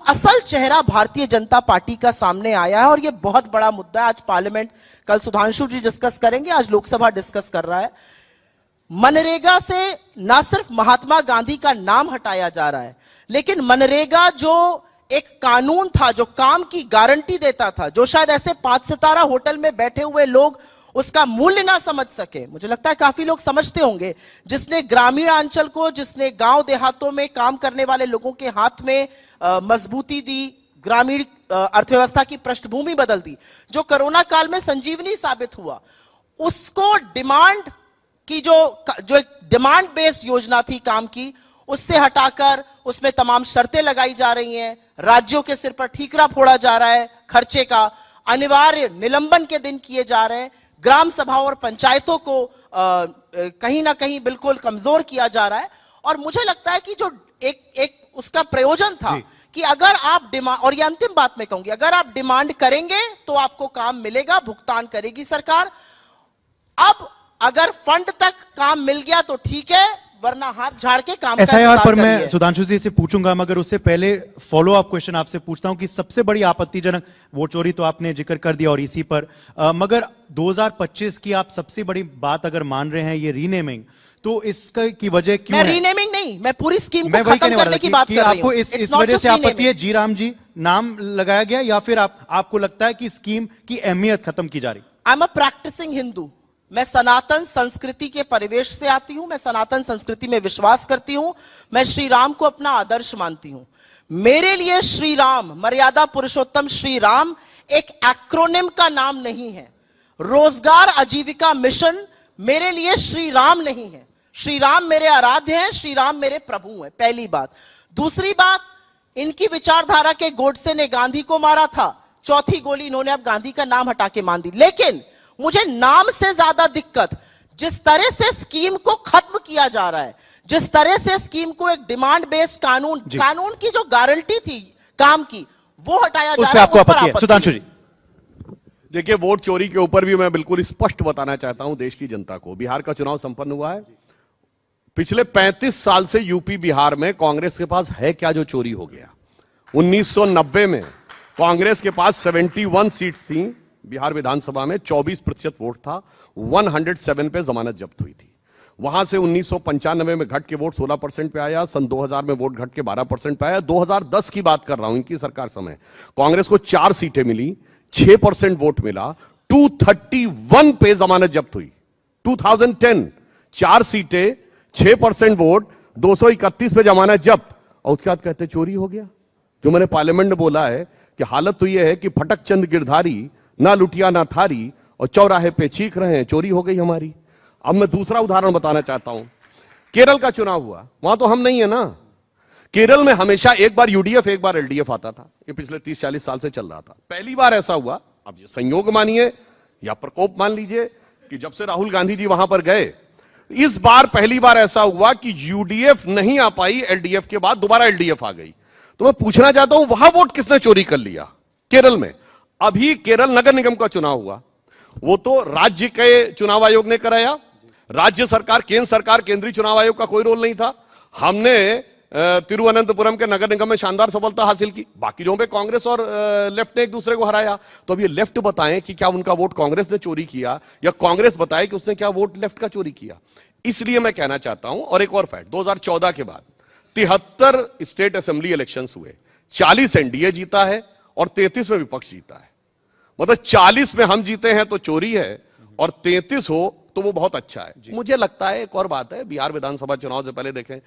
असल चेहरा भारतीय जनता पार्टी का सामने आया है और यह बहुत बड़ा मुद्दा है। आज पार्लियामेंट, कल सुधांशु जी डिस्कस करेंगे, आज लोकसभा डिस्कस कर रहा है। मनरेगा से ना सिर्फ महात्मा गांधी का नाम हटाया जा रहा है, लेकिन मनरेगा जो एक कानून था, जो काम की गारंटी देता था, जो शायद ऐसे 5 सितारा होटल में बैठे हुए लोग उसका मूल्य ना समझ सके, मुझे लगता है काफी लोग समझते होंगे, जिसने ग्रामीण अंचल को, जिसने गांव देहातों में काम करने वाले लोगों के हाथ में मजबूती दी, ग्रामीण अर्थव्यवस्था की पृष्ठभूमि बदल दी, जो कोरोना काल में संजीवनी साबित हुआ, उसको डिमांड की जो एक डिमांड बेस्ड योजना थी काम की, उससे हटाकर उसमें तमाम शर्तें लगाई जा रही हैं, राज्यों के सिर पर ठीकरा फोड़ा जा रहा है, खर्चे का अनिवार्य निलंबन के दिन किए जा रहे हैं, ग्राम सभाओं और पंचायतों को कहीं ना कहीं बिल्कुल कमजोर किया जा रहा है। और मुझे लगता है कि जो एक उसका प्रयोजन था कि अगर आप डिमांड, और ये अंतिम बात मैं कहूंगी, अगर आप डिमांड करेंगे तो आपको काम मिलेगा, भुगतान करेगी सरकार। अब अगर फंड तक काम मिल गया तो ठीक है, वरना हाथ झाड़ के काम SIR पर मैं सुधांशु जी से पूछूंगा, मगर उससे पहले फॉलो अप क्वेश्चन आपसे पूछता हूं कि सबसे बड़ी आपत्तिजनक वोट चोरी तो आपने जिक्र कर दिया और इसी पर मगर 2025 की आप सबसे बड़ी बात अगर मान रहे हैं ये रीनेमिंग, तो इसका की वजह क्यों है? मैं रीनेमिंग नहीं, मैं पूरी स्कीम को खत्म करने की बात कर रही हूं। आपको इस वजह से आपत्ति है जी राम जी नाम लगाया गया, या फिर आपको लगता है कि स्कीम की अहमियत खत्म की जा रही? I am a practicing Hindu, मैं सनातन संस्कृति के परिवेश से आती हूं, मैं सनातन संस्कृति में विश्वास करती हूं, मैं श्री राम को अपना आदर्श मानती हूं। मेरे लिए श्री राम, मर्यादा पुरुषोत्तम श्री राम एक एक्रोनिम का नाम नहीं है। रोजगार आजीविका मिशन मेरे लिए श्री राम नहीं है। श्री राम मेरे आराध्य हैं, श्री राम मेरे प्रभु हैं, पहली बात। दूसरी बात, इनकी विचारधारा के गोडसे ने गांधी को मारा था, चौथी गोली इन्होंने अब गांधी का नाम हटा के मान दी। लेकिन मुझे नाम से ज्यादा दिक्कत, जिस तरह से स्कीम को खत्म किया जा रहा है, जिस तरह से स्कीम को एक डिमांड बेस्ड कानून की जो गारंटी थी काम की, वो हटाया जा रहा है, उस पर आपत्ति। सुधांशु जी देखिए, वोट चोरी के ऊपर भी मैं बिल्कुल स्पष्ट बताना चाहता हूं देश की जनता को। बिहार का चुनाव संपन्न हुआ है, पिछले 35 साल से यूपी बिहार में कांग्रेस के पास है क्या जो चोरी हो गया? 1990 में कांग्रेस के पास 71 सीट्स थी बिहार विधानसभा में, 24% वोट था, 107 पे जमानत जब्त हुई थी। वहां से 1995 में घट के वोट 16% पे आया, सन 2000 में वोट घट के 12% पे आया। 2010 की बात कर रहा हूं, इनकी सरकार समय कांग्रेस को 4 सीटें मिली, 6% वोट मिला, 231 पे जमानत जब्त हुई। 2010 4 सीटें, 6% वोट, 231 पे जमानत जब्त, और उसके बाद कहते चोरी हो गया। जो मैंने पार्लियामेंट में बोला है कि हालत तो यह है कि फटक चंद गिरधारी, ना लुटिया ना थारी, और चौराहे पे चीख रहे हैं चोरी हो गई हमारी। अब मैं दूसरा उदाहरण बताना चाहता हूं। केरल का चुनाव हुआ, वहां तो हम नहीं है ना। केरल में हमेशा एक बार यूडीएफ एक बार एलडीएफ आता था, ये पिछले 30-40 साल से चल रहा था। पहली बार ऐसा हुआ, अब ये संयोग मानिए या प्रकोप मान लीजिए, कि जब से राहुल गांधी जी वहां पर गए, इस बार पहली बार ऐसा हुआ कि यूडीएफ नहीं आ पाई, एलडीएफ के बाद दोबारा एलडीएफ आ गई। तो मैं पूछना चाहता हूं वहां वोट किसने चोरी कर लिया केरल में? अभी केरल नगर निगम का चुनाव हुआ, वो तो राज्य के चुनाव आयोग ने कराया, राज्य सरकार, केंद्र सरकार, केंद्रीय चुनाव आयोग का कोई रोल नहीं था। हमने तिरुवनंतपुरम के नगर निगम में शानदार सफलता हासिल की, बाकी जगहों पे कांग्रेस और लेफ्ट ने एक दूसरे को हराया। तो अब ये लेफ्ट बताएं कि क्या उनका वोट कांग्रेस ने चोरी किया, या कांग्रेस बताए कि उसने क्या वोट लेफ्ट का चोरी किया। इसलिए मैं कहना चाहता हूं, और एक और फैक्ट, 2014 के बाद 73 स्टेट असेंबली इलेक्शंस हुए, 40 एनडीए जीता है और 33 में विपक्ष जीता है। मतलब 40 में हम जीते हैं तो चोरी है, और 33 हो तो वो बहुत अच्छा है। मुझे लगता है एक और बात है, बिहार विधानसभा चुनाव से पहले देखें,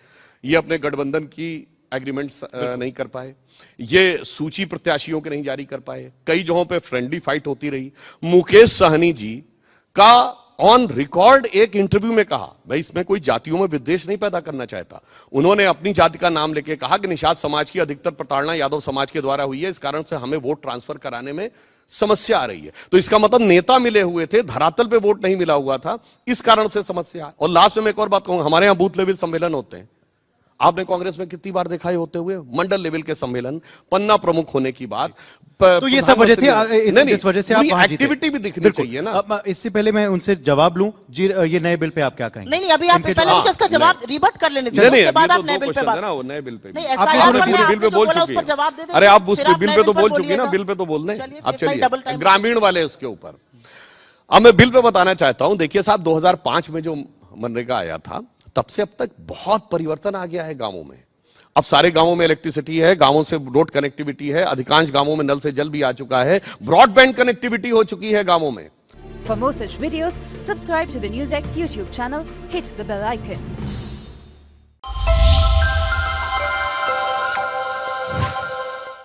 ये अपने गठबंधन की एग्रीमेंट्स नहीं कर पाए, ये सूची प्रत्याशियों के नहीं जारी कर पाए, कई जगहों पे फ्रेंडली फाइट होती रही। मुकेश सहनी जी का ऑन रिकॉर्ड एक इंटरव्यू में कहा, भाई इसमें कोई जातियों में विद्वेष नहीं पैदा करना चाहता। उन्होंने अपनी जाति का नाम लेके कहा कि निषाद समाज की अधिकतर प्रताड़ना यादव समाज के द्वारा हुई है, इस कारण से हमें वोट ट्रांसफर कराने में समस्या आ रही है। तो इसका मतलब नेता मिले हुए थे, धरातल पे वोट नहीं मिला हुआ था, इस कारण से समस्या। और लास्ट में एक और बात कहूंगा, हमारे यहां बूथ लेवल सम्मेलन होते हैं, आपने कांग्रेस में कितनी बार देखा है होते हुए? मंडल लेवल के सम्मेलन, पन्ना प्रमुख होने की बात। तो ये सब वजह थी, इस वजह से आप वहां जीते। एक्टिविटी भी दिखनी चाहिए ना। अब इससे पहले मैं उनसे जवाब लूं जी, ये नए बिल पे आप क्या कहेंगे? नहीं, अभी आप पहले मुझे इसका जवाब रिबट कर लेने दीजिए, उसके बाद आप नए बिल पे बात। नए बिल पे नहीं, आप SIR दोनों वाले चीजें आपने बिल पे जो बोल बोला, चुकी उस पर जवाब दे है। देंगे। अरे आप उस फिर बिल नए पे तो बोल चुकी है बोलिएगा। ना, बिल पे तो बोल दें। चलिए, आप फिर इतना ही डबल चलिए टाइम। ग्रामीण वाले उसके ऊपर। अब मैं बिल पे बताना चाहता हूं, देखिए साहब 2005 में जो मनरेगा आया था, तब से अब तक बहुत परिवर्तन आ गया है गांवों में। अब सारे गांवों में इलेक्ट्रिसिटी है, गांवों से रोड कनेक्टिविटी है, अधिकांश गांवों में नल से जल भी आ चुका है, ब्रॉडबैंड कनेक्टिविटी हो चुकी है गांवों में। For more such videos, subscribe to the NewsX YouTube channel, hit the bell icon.